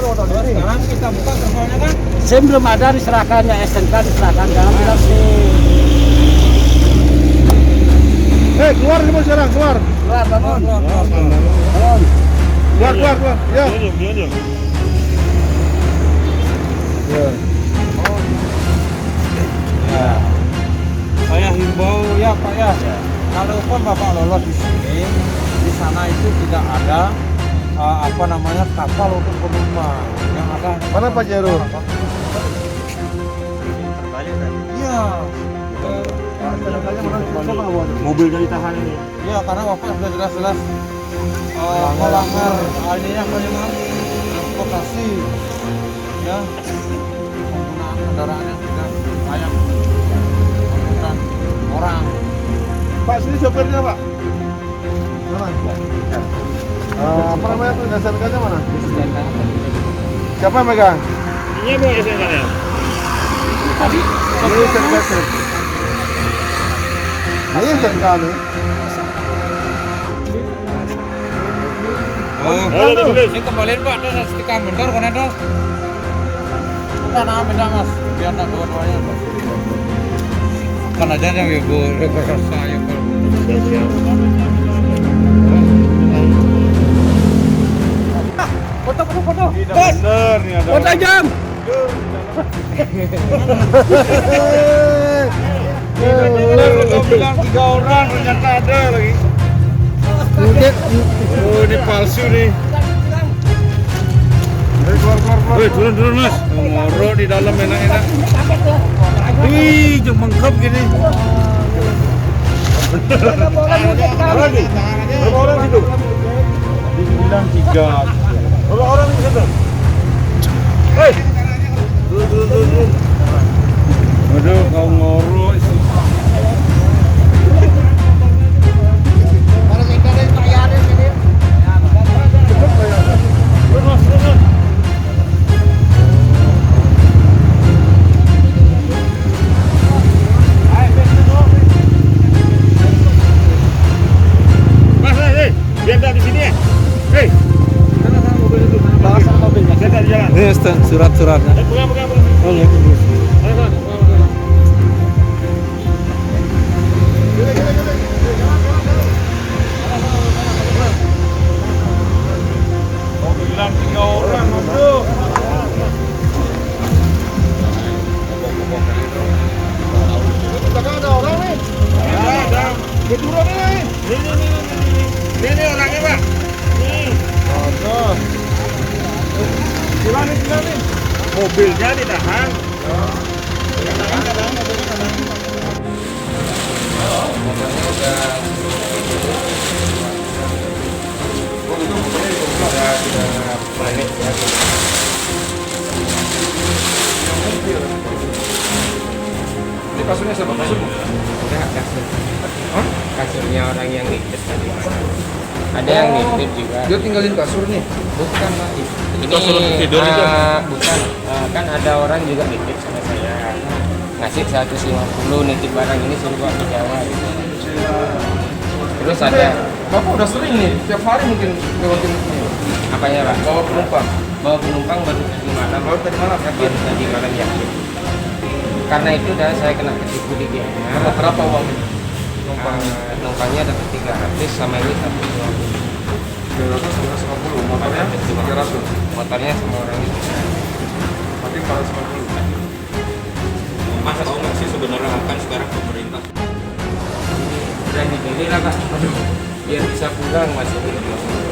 Sekarang kita buka gerbangnya kan? SIM belum ada, diserahkan ya, SNK diserahkan, jangan bilang SIM. Keluar nih Bos sekarang, keluar. Keluar, bangun. Keluar. Ya. Ya. Saya himbau ya Pak ya. Kalaupun Bapak lolos di sini, di sana itu tidak ada kapal untuk penumpang. Yang ada Mana Pak Jero? Iya. Mobilnya ditahan ini. Iya, karena Bapak sudah jelas-jelas melanggar ininya memang transportasi ya, penggunaan kendaraan yang tidak layak mengangkut orang. Pak, sini sopirnya Pak. Mana? Apa namanya tuh, SNK-nya mana? Siapa yang megang? Ini bawa SNK-nya. Tadi, Ini SNK sih. Ini SNK nih. Ini kembaliin Pak, terus stiker bentar kan ada. Bukan beda Mas, biar tak dua-duanya Pak. Kan aja yang ibu rekor saya Pak. Foto. Bener nih ada. foto jam. Bener lu bilang 3 orang, ternyata ada lagi. Oh, ini palsu nih. Keluar. Woi, turun Mas. Ngoro di dalam enak-enak. Wih, jeng mengkep gini. Berapa orang situ? Dibilang 3. Berapa orang di situ? Hei. Turun. Waduh, kau ngoro sih. Biar tak di sini ya. Hei, Bawa mobilnya. saya tak di jalan. Ini surat-suratnya. Buka. Oh iya. Oh, bilang 3 orang, aduh. Belakang ada orang nih. Ada. Dia turun nih. Ini orangnya Pak. Nih. Ada. Gila nih. Mobilnya ditahan. Ini kasurnya siapa? Kasurmu? Enggak, kasur. Kasurnya orang yang nitip tadi. Ada yang nitip juga. Dia tinggalin kasur nih. Bukan Pak. Ini Kasur untuk tidur itu? bukan. Kan ada orang juga nitip sama saya. Ngasih 150 nitip barang ini suruh bawa ke Jawa gitu. Terus ada Bapak udah sering nih, tiap hari mungkin lewatin ini. apanya Pak? Bawa penumpang. Bawa penumpang baru tadi malam. Baru tadi malam yakin. Baru tadi malam yakin. Karena itu dah saya kena ketipu di dia. Dapat berapa uang penumpang? Numpangnya dapat 300 sama ini 120. 300 sama 150, motornya 300. Motornya sama orang itu. Berarti 450. Mas tahu nggak sih sebenarnya akan sekarang pemerintah Berani diri lah Pak. Biar bisa pulang masih ini.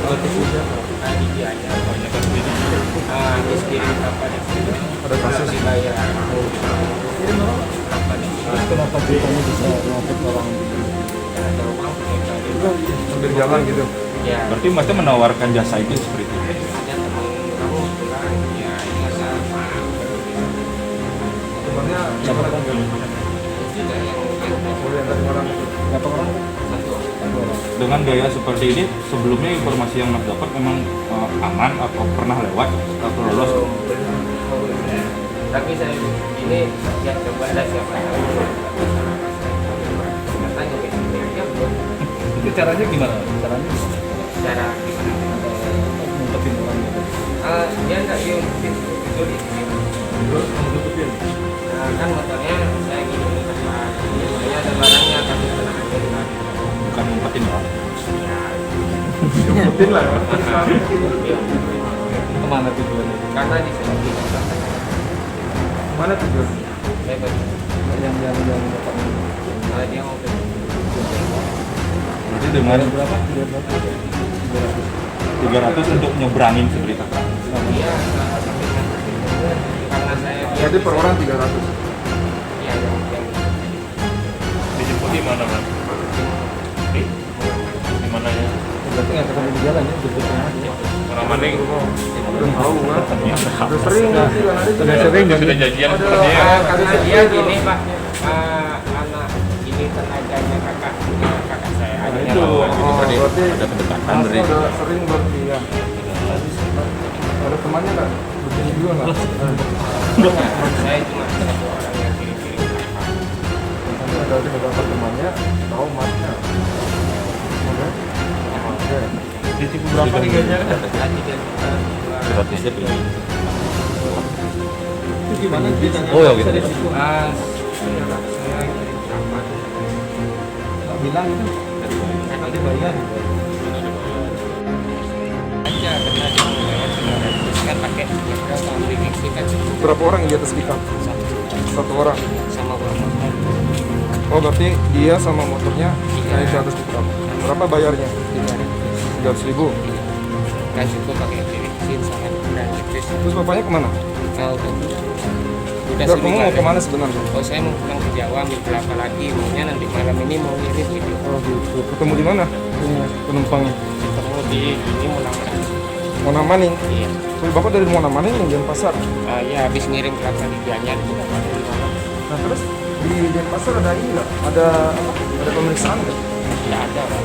Oh itu sudah. Nah di dia aja. banyak kan ini. Habis kirim apa di sini. Ada kasus. Dibayar. Kenapa ceritanya bisa ngangkut orang? Ada uang mereka Sambil jalan gitu. ya. Berarti Masnya menawarkan jasa itu seperti itu. Ada teman kamu pulang ya ini masalah. Sebenarnya Berapa orang? Tidak yang boleh dari orang itu. Berapa orang? satu orang. Dengan gaya seperti ini, sebelumnya informasi yang Mas dapat memang aman atau pernah lewat atau lolos? Tapi saya ini ya coba ada siapa yang tanya kayak gini aja belum. Itu caranya gimana? Caranya? Cara gimana? Ngumpetin orang gitu. Dia enggak diumpetin itu Terus kamu tutupin. nah, kan motornya saya gini ke depan soalnya ada barangnya tapi kena angin kan Bukan ngumpetin ya. Umpetin lah. Kemana tujuannya? karena di sini Mana tujuan? saya baca Yang dia mau ke Berarti dengan berapa? 300 untuk nyebrangin seperti apa? iya sampai karena saya Berarti per orang 300. iya yang Dijemput di mana, Mas? Di mana ya? Berarti nggak ketemu di jalan ya, jemputnya aja. Orang Maning. Udah tahu kan? Udah sering nggak sih kan ada Sudah sering sudah janjian sama dia. karena dia gini pak anak ini tenaganya kakak saya adiknya Itu bapak. berarti ada kedekatan Mas dari udah sering berarti ya. Ada temannya nggak? Begini juga nggak? Saya cuma satu orang yang kirim-kirim apa. Misalnya ada beberapa temannya tahu masnya. Oke. Oke. Ditipu berapa nih kayaknya? Tadi dia Gratisnya pilih. Itu gimana ceritanya? Oh ya gitu. saya kirim berapa? Nggak bilang itu. Karena Nanti bayar. aja karena dia kan pakai sama fiksi kan Berapa orang yang di atas pickup? Satu orang. sama bapak. Oh berarti dia sama motornya naik ke atas pickup. Berapa bayarnya? 300.000. Kan cukup pakai bensin sama gratis. Terus bapaknya kemana? Mau tuh. Udah Enggak, kamu mau seminggu. kemana sebenarnya? Oh saya mau pulang ke Jawa ambil berapa lagi maunya nanti malam ini mau ngirim video Oh gitu. Ketemu di mana? Ini penumpangnya. ketemu di ini Munaman. Monamaning. Iya. Tapi bapak dari Monamaning yang Denpasar. Ya habis ngirim kelapa di Gianyar itu dapat dari mana? Nah terus di Denpasar ada ini nggak? Ada apa? Ada pemeriksaan nggak? Tidak ada Pak.